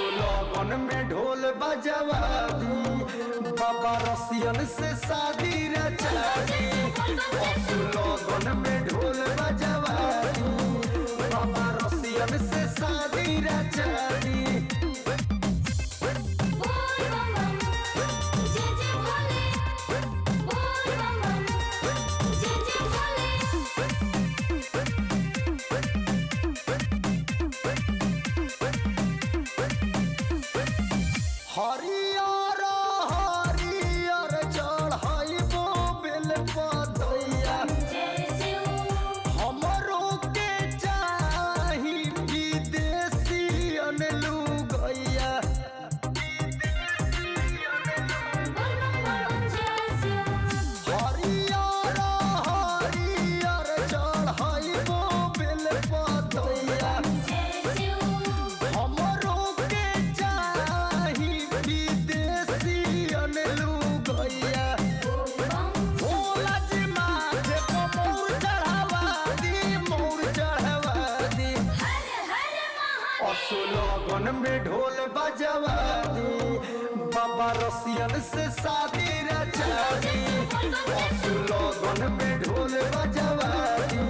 लगन में ढोल बजवा दी, बाबा रसियन से शादी रचा दी। लगन में ढोल बजवा दी, बाबा रसियन से शादी रचा दी। हरियर हरियर चढ़ाइबो बेल पतैया, हमरो के चाही विदेशियन लुगैया। हरियर हरियर चढ़ाइबो बेल पतैया, हमरो के चाही विदेशियन लुगैया। भोला जी माथे पर मोर चढ़ावा दी, मोर चढ़ावा दी। लगन में ढोल बजवा दी, बाबा रसियन से शादी रचा दी। लगन में ढोल बजवा दी,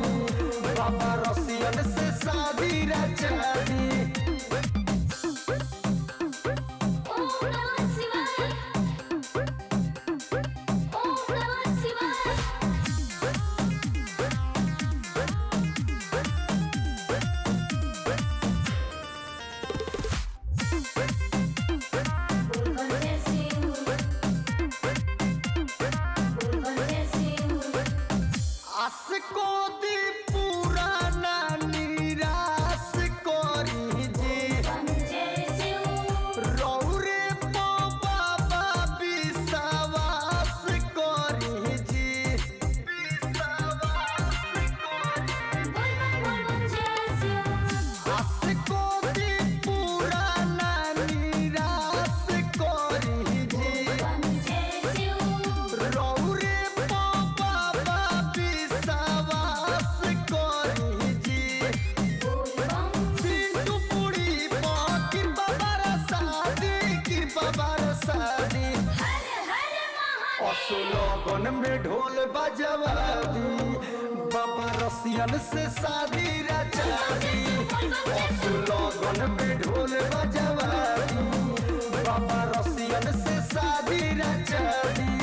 बाबा रसियन से शादी रचा दी। आस को दी पुराना निराश करी जी, रौरे पो बाबा विश्वास करी जी। आस को दी पुराना निराश करी जी, रौरे पो बाबा विश्वास करी जी। पिंटू पुड़ी पो कृपा बरसादी, कृपा बरसादी। लगन में ढोल बजवा दी, बाबा रसियन से शादी रचा दी। लगन में ढोल बजवा दी, बाबा रसियन से शादी रचा दी।